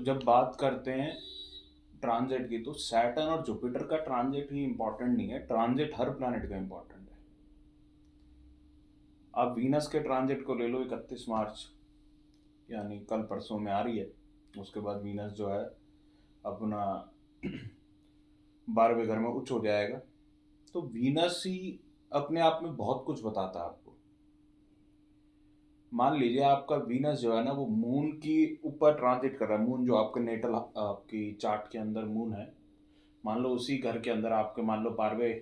जब बात करते हैं ट्रांजिट की, तो सैटर्न और जुपिटर का ट्रांजिट ही इंपॉर्टेंट नहीं है, ट्रांजिट हर प्लैनेट का इंपॉर्टेंट है। आप वीनस के ट्रांजिट को ले लो, 31 मार्च यानी कल परसों में आ रही है। उसके बाद वीनस जो है अपना 12वें घर में उच्च हो जाएगा। तो वीनस ही अपने आप में बहुत कुछ बताता है आपको। मान लीजिए आपका वीनस जो है ना, वो मून की ऊपर ट्रांजिट कर रहा है। मून जो आपके नेटल आपकी चार्ट के अंदर मून है, मान लो उसी घर के अंदर आपके, मान लो 12वें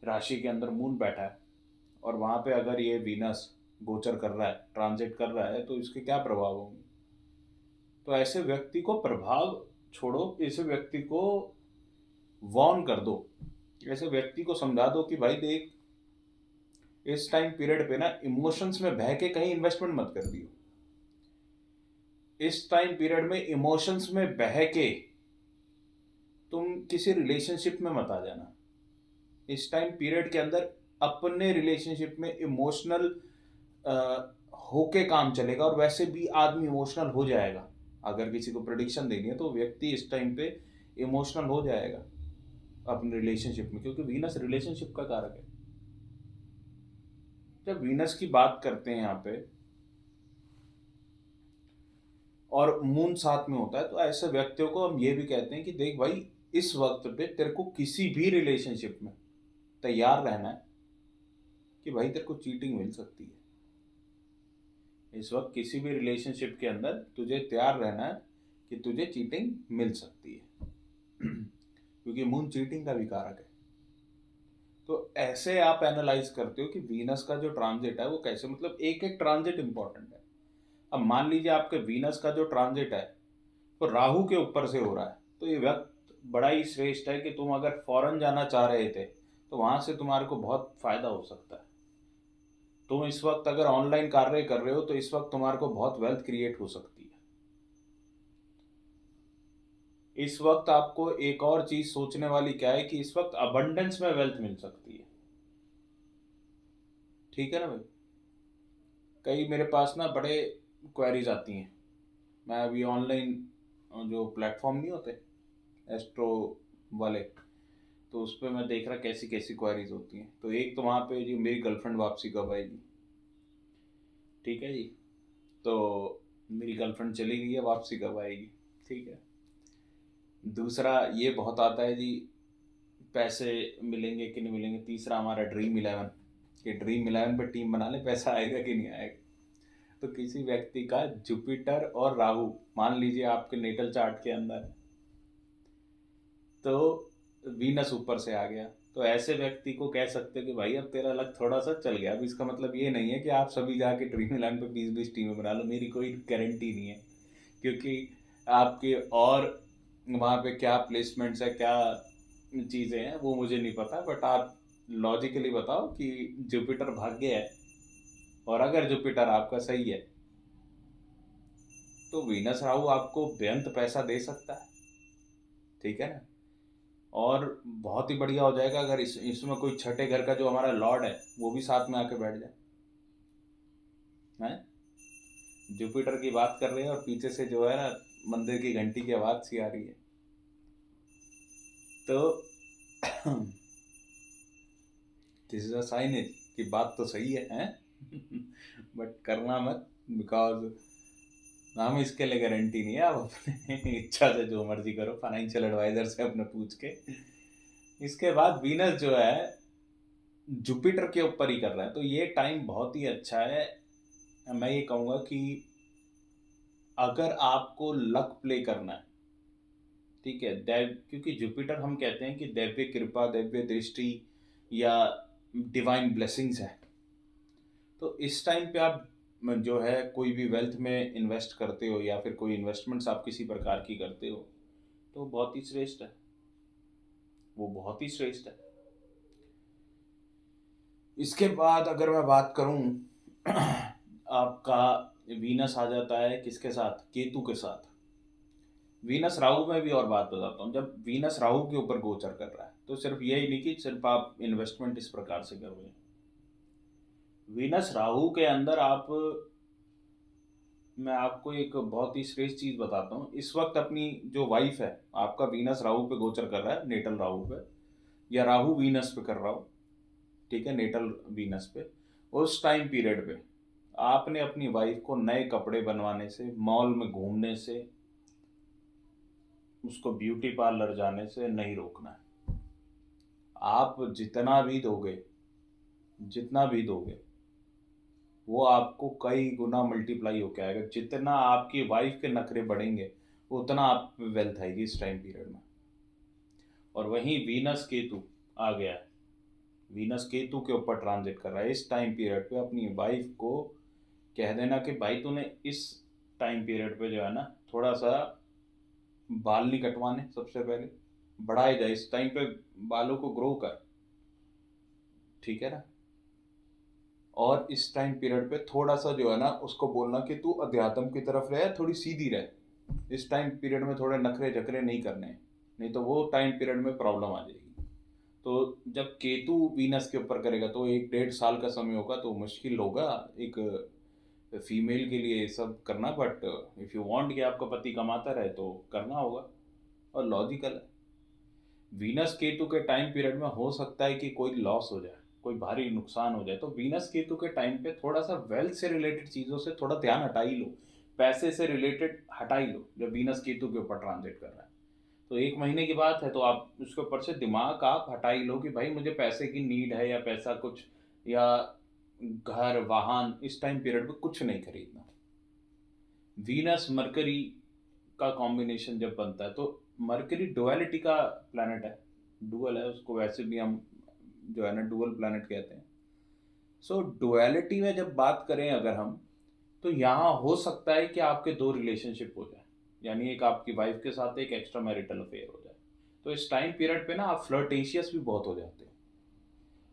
राशि के अंदर मून बैठा है, और वहाँ पे अगर ये वीनस गोचर कर रहा है, ट्रांजिट कर रहा है, तो इसके क्या प्रभाव होंगे। तो ऐसे व्यक्ति को प्रभाव छोड़ो, ऐसे व्यक्ति को वॉर्न कर दो, ऐसे व्यक्ति को समझा दो कि भाई देख, इस टाइम पीरियड पे ना इमोशंस में बह के कहीं इन्वेस्टमेंट मत कर दियो। इस टाइम पीरियड में इमोशंस में बह के तुम किसी रिलेशनशिप में मत आ जाना। इस टाइम पीरियड के अंदर अपने रिलेशनशिप में इमोशनल होके काम चलेगा, और वैसे भी आदमी इमोशनल हो जाएगा। अगर किसी को प्रेडिक्शन देनी है तो व्यक्ति इस टाइम पे इमोशनल हो जाएगा अपने रिलेशनशिप में, क्योंकि वीनस रिलेशनशिप का कारक है। जब वीनस की बात करते हैं यहाँ पे और मून साथ में होता है, तो ऐसे व्यक्तियों को हम ये भी कहते हैं कि देख भाई, इस वक्त पे तेरे को किसी भी रिलेशनशिप में तैयार रहना है कि भाई तेरे को चीटिंग मिल सकती है। इस वक्त किसी भी रिलेशनशिप के अंदर तुझे तैयार रहना है कि तुझे चीटिंग मिल सकती है, क्योंकि मून चीटिंग का भी कारक है। तो ऐसे आप एनालाइज करते हो कि वीनस का जो ट्रांजिट है वो कैसे, मतलब एक एक ट्रांजिट इंपॉर्टेंट है। अब मान लीजिए आपके वीनस का जो ट्रांजिट है तो राहु के ऊपर से हो रहा है, तो ये वक्त बड़ा ही श्रेष्ठ है कि तुम अगर फॉरेन जाना चाह रहे थे तो वहां से तुम्हारे को बहुत फायदा हो सकता है। तुम इस वक्त अगर ऑनलाइन कार्य कर रहे हो तो इस वक्त तुम्हारे को बहुत वेल्थ क्रिएट हो सकती है। इस वक्त आपको एक और चीज सोचने वाली क्या है कि इस वक्त अबंडेंस में वेल्थ मिल सकती है। ठीक है ना भाई। कई मेरे पास ना बड़े क्वेरीज आती हैं। मैं अभी ऑनलाइन जो प्लेटफॉर्म नहीं होते एस्ट्रो वाले, तो उस पर मैं देख रहा कैसी कैसी क्वेरीज होती हैं। तो एक तो वहाँ पे जी, मेरी गर्लफ्रेंड वापसी कब आएगी। ठीक है जी। तो मेरी गर्लफ्रेंड चली गई है, वापसी कब आएगी। ठीक है। दूसरा ये बहुत आता है जी, पैसे मिलेंगे कि नहीं मिलेंगे। तीसरा हमारा ड्रीम इलेवन, कि ड्रीम इलेवन पे टीम बना ले, पैसा आएगा कि नहीं आएगा। तो किसी व्यक्ति का जुपिटर और राहु मान लीजिए आपके नेटल चार्ट के अंदर, तो वीनस ऊपर से आ गया, तो ऐसे व्यक्ति को कह सकते हो कि भाई अब तेरा लक थोड़ा सा चल गया। अब इसका मतलब ये नहीं है कि आप सभी जाके ड्रीम इलेवन पे 20-20 टीमें बना लो, मेरी कोई गारंटी नहीं है। क्योंकि आपके और वहाँ पे क्या प्लेसमेंट्स है, क्या चीज़ें हैं, वो मुझे नहीं पता। बट आप लॉजिकली बताओ कि जुपिटर भाग्य है, और अगर जुपिटर आपका सही है तो वीनस राहु आपको बेअंत पैसा दे सकता है। ठीक है ना। और बहुत ही बढ़िया हो जाएगा अगर इसमें कोई छठे घर का जो हमारा लॉर्ड है वो भी साथ में आके बैठ जाए। हैं, जुपिटर की बात कर रहे हैं और पीछे से जो है ना मंदिर की घंटी की आवाज सी आ रही है। तो दिस इज अ साइन कि बात तो सही है, हैं? बट करना मत, बिकॉज हम इसके लिए गारंटी नहीं है। आप अपने इच्छा से जो मर्जी करो, फाइनेंशियल एडवाइजर से अपने पूछ के। इसके बाद वीनस जो है जुपिटर के ऊपर ही कर रहा है, तो ये टाइम बहुत ही अच्छा है। मैं ये कहूँगा कि अगर आपको लक प्ले करना है, ठीक है, दैव, क्योंकि जुपिटर हम कहते हैं कि दैव्य कृपा, दैव्य दृष्टि या डिवाइन ब्लेसिंग्स है। तो इस टाइम पे आप जो है कोई भी वेल्थ में इन्वेस्ट करते हो या फिर कोई इन्वेस्टमेंट्स आप किसी प्रकार की करते हो, तो बहुत ही श्रेष्ठ है, वो बहुत ही श्रेष्ठ है। इसके बाद अगर मैं बात करूं आपका वीनस आ जाता है किसके साथ, केतु के साथ। वीनस राहु में भी और बात बताता हूँ। जब वीनस राहु के ऊपर गोचर कर रहा है तो सिर्फ यही नहीं कि सिर्फ आप इन्वेस्टमेंट इस प्रकार से कर रहे हैं। वीनस राहु के अंदर आप, मैं आपको एक बहुत ही श्रेष्ठ चीज़ बताता हूँ। इस वक्त अपनी जो वाइफ है, आपका वीनस राहु पे गोचर कर रहा है, नेटल राहु पे, या राहु वीनस पे कर रहा हो, ठीक है, नेटल वीनस पे। उस टाइम पीरियड पे आपने अपनी वाइफ को नए कपड़े बनवाने से, मॉल में घूमने से, उसको ब्यूटी पार्लर जाने से नहीं रोकना है। आप जितना भी दोगे, जितना भी दोगे, वो आपको कई गुना मल्टीप्लाई होके आएगा। जितना आपकी वाइफ के नखरे बढ़ेंगे, उतना आप पे वेल्थ आएगी इस टाइम पीरियड में। और वहीं वीनस केतु आ गया है, वीनस केतु के ऊपर ट्रांजिट कर रहा है। इस टाइम पीरियड पे अपनी वाइफ को कह देना कि भाई तूने इस टाइम पीरियड पे जो है ना, थोड़ा सा बाल नहीं कटवाने, सबसे पहले बढ़ाए जाए इस टाइम पे, बालों को ग्रो कर, ठीक है ना। और इस टाइम पीरियड पे थोड़ा सा जो है ना, उसको बोलना कि तू अध्यात्म की तरफ रहे, थोड़ी सीधी रहे। इस टाइम पीरियड में थोड़े नखरे झखरे नहीं करने हैं, नहीं तो वो टाइम पीरियड में प्रॉब्लम आ जाएगी। तो जब केतु वीनस के ऊपर करेगा तो 1-1.5 साल का समय होगा, तो मुश्किल होगा एक फीमेल के लिए ये सब करना। बट इफ़ यू वांट कि आपका पति कमाता रहे तो करना होगा, और लॉजिकल है। वीनस केतु के टाइम पीरियड में हो सकता है कि कोई लॉस हो जाए, कोई भारी नुकसान हो जाए, तो वीनस केतु के टाइम पे थोड़ा सा वेल्थ से रिलेटेड चीज़ों से थोड़ा ध्यान हटा ही लो, पैसे से रिलेटेड हटा ही लो। जब वीनस केतु के ऊपर ट्रांजिट कर रहा है तो 1 महीने की बात है, तो आप उसके ऊपर से दिमाग आप हटा ही लो कि भाई मुझे पैसे की नीड है, या पैसा कुछ, या घर वाहन इस टाइम पीरियड में कुछ नहीं खरीदना। वीनस मरकरी का कॉम्बिनेशन जब बनता है, तो मरकरी डुअलिटी का प्लैनेट है, डुअल है उसको वैसे भी हम जो है ना डुअल प्लैनेट कहते हैं। सो डुअलिटी में जब बात करें अगर हम, तो यहाँ हो सकता है कि आपके दो रिलेशनशिप हो जाए, यानी एक आपकी वाइफ के साथ एक एक्स्ट्रा मैरिटल अफेयर हो जाए। तो इस टाइम पीरियड पे ना आप फ्लर्टेशियस भी बहुत हो जाते हो।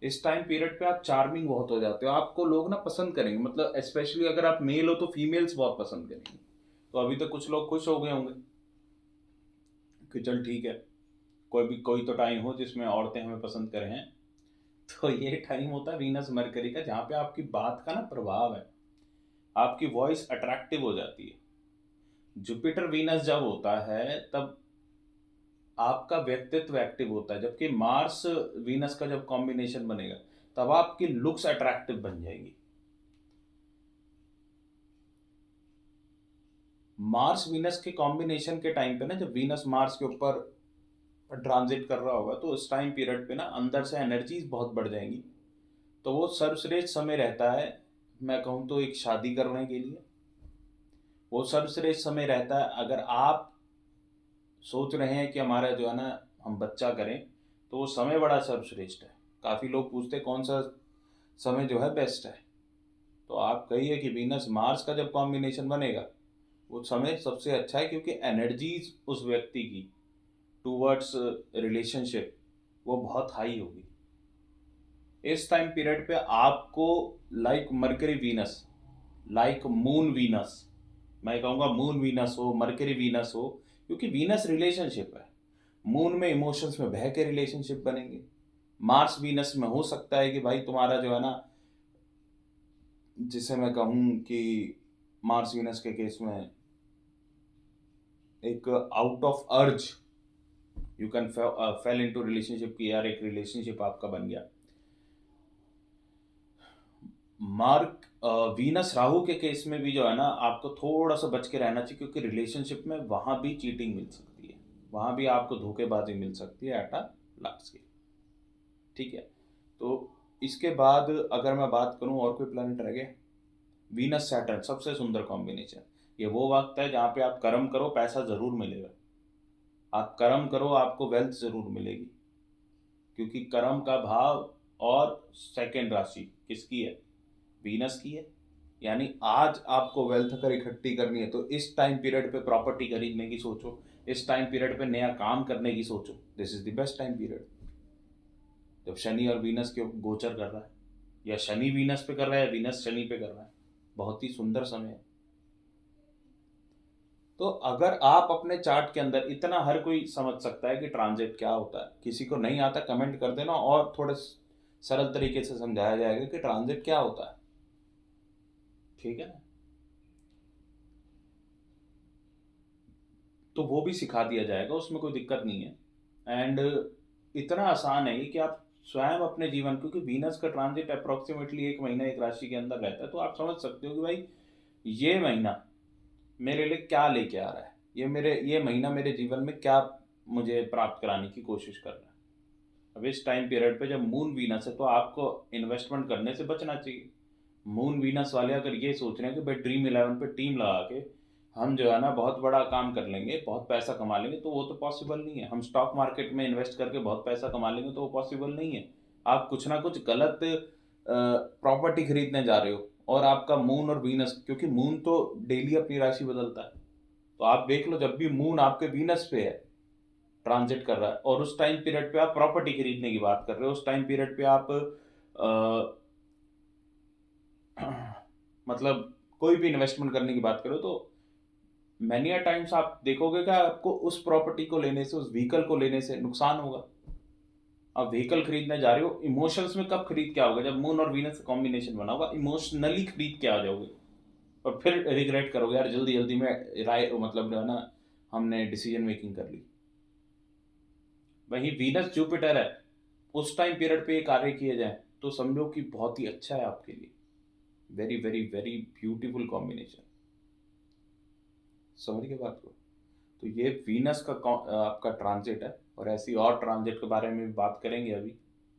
इस टाइम पीरियड पे आप चार्मिंग बहुत हो जाते हो, आपको लोग ना पसंद करेंगे, मतलब स्पेशली अगर आप मेल हो तो फीमेल्स बहुत पसंद करेंगे। तो अभी तक कुछ लोग खुश हो गए होंगे कि चल ठीक है, कोई तो टाइम हो जिसमें औरतें हमें पसंद करें हैं। तो ये टाइम होता है वीनस मरकरी का, जहाँ पे आपकी बात का ना प्रभाव है, आपकी वॉइस अट्रैक्टिव हो जाती है। जुपिटर वीनस जब होता है तब आपका व्यक्तित्व एक्टिव होता है, जबकि मार्स वीनस का जब कॉम्बिनेशन बनेगा तब आपकी लुक्स अट्रैक्टिव बन जाएगी। मार्स वीनस के कॉम्बिनेशन के टाइम पे ना, जब वीनस मार्स के ऊपर ट्रांजिट कर रहा होगा, तो उस टाइम पीरियड पे ना अंदर से एनर्जीज बहुत बढ़ जाएंगी। तो वो सर्वश्रेष्ठ समय रहता है, मैं कहूँ तो एक शादी करने के लिए। वो सर्वश्रेष्ठ समय रहता है अगर आप सोच रहे हैं कि हमारा जो है ना हम बच्चा करें, तो वो समय बड़ा सर्वश्रेष्ठ है। काफ़ी लोग पूछते हैं कौन सा समय जो है बेस्ट है, तो आप कहिए कि वीनस मार्स का जब कॉम्बिनेशन बनेगा वो समय सबसे अच्छा है, क्योंकि एनर्जीज उस व्यक्ति की टूवर्ड्स रिलेशनशिप वो बहुत हाई होगी। इस टाइम पीरियड पे आपको like mercury Venus, like moon Venus, मैं कहूँगा मून वीनस हो, मरकरी वीनस हो, क्योंकि वीनस रिलेशनशिप है। मून में इमोशंस में बह के रिलेशनशिप बनेंगे। मार्स वीनस में हो सकता है कि भाई तुम्हारा जो है ना, जिसे मैं कहूँ कि मार्स वीनस के केस में एक out of urge you can fail into relationship की, यार एक रिलेशनशिप आपका बन गया। मार्क वीनस राहु के केस में भी जो है ना, आपको थोड़ा सा बच के रहना चाहिए, क्योंकि रिलेशनशिप में वहाँ भी चीटिंग मिल सकती है, वहाँ भी आपको धोखेबाजी मिल सकती है एट अ लार्ज स्केल, ठीक है। तो इसके बाद अगर मैं बात करूँ और कोई प्लैनेट रह गए, वीनस सैटर्न सबसे सुंदर कॉम्बिनेशन। ये वो वक्त है जहाँ पे आप कर्म करो पैसा ज़रूर मिलेगा, आप कर्म करो आपको वेल्थ ज़रूर मिलेगी, क्योंकि कर्म का भाव और सेकंड राशि किसकी है, वीनस की है। यानी आज आपको वेल्थ अगर इकट्ठी करनी है तो इस टाइम पीरियड पे प्रॉपर्टी खरीदने की सोचो, इस टाइम पीरियड पे नया काम करने की सोचो। This is the best time period, जब शनि और वीनस के गोचर कर रहा है, या शनि वीनस पे कर रहा है या वीनस शनि पे कर रहा है, बहुत ही सुंदर समय है। तो अगर आप अपने चार्ट के अंदर इतना, हर कोई समझ सकता है कि ट्रांजिट क्या होता है, किसी को नहीं आता कमेंट कर देना, और थोड़े सरल तरीके से समझाया जाएगा कि ट्रांजिट क्या होता है, ठीक है ना। तो वो भी सिखा दिया जाएगा, उसमें कोई दिक्कत नहीं है। एंड इतना आसान है ये कि आप स्वयं अपने जीवन, क्योंकि वीनस का ट्रांजिट अप्रोक्सीमेटली 1 महीना एक राशि के अंदर रहता है, तो आप समझ सकते हो कि भाई ये महीना मेरे लिए क्या लेके आ रहा है, ये महीना मेरे जीवन में क्या मुझे प्राप्त कराने की कोशिश कर रहा है। अब इस टाइम पीरियड पे जब मून वीनस है तो आपको इन्वेस्टमेंट करने से बचना चाहिए। मून वीनस वाले अगर ये सोच रहे हैं कि भाई ड्रीम इलेवन पे टीम लगा के हम जो है ना बहुत बड़ा काम कर लेंगे, बहुत पैसा कमा लेंगे, तो वो तो पॉसिबल नहीं है। हम स्टॉक मार्केट में इन्वेस्ट करके बहुत पैसा कमा लेंगे, तो वो पॉसिबल नहीं है। आप कुछ ना कुछ गलत प्रॉपर्टी खरीदने जा रहे हो, और आपका मून और वीनस, क्योंकि मून तो डेली अपनी राशि बदलता है, तो आप देख लो जब भी मून आपके वीनस पे है, ट्रांजिट कर रहा है, और उस टाइम पीरियड पे आप प्रॉपर्टी खरीदने की बात कर रहे हो, उस टाइम पीरियड पे आप मतलब कोई भी इन्वेस्टमेंट करने की बात करो, तो मैनी अ टाइम्स आप देखोगे कि आपको उस प्रॉपर्टी को लेने से, उस व्हीकल को लेने से नुकसान होगा। आप व्हीकल खरीदने जा रहे हो, इमोशंस में कब खरीद के आओगे? जब मून और वीनस का कॉम्बिनेशन बना होगा, इमोशनली खरीद के आ जाओगे, और फिर रिग्रेट करोगे, यार जल्दी जल्दी में राय मतलब जो है ना हमने डिसीजन मेकिंग कर ली। वहीं वीनस जुपिटर है, उस टाइम पीरियड पे ये कार्य किए जाए तो समझो कि बहुत ही अच्छा है आपके लिए। Very very very beautiful combination. समझ गए बात को? तो ये वीनस का आपका ट्रांजिट है, और ऐसी और ट्रांजिट के बारे में भी बात करेंगे अभी।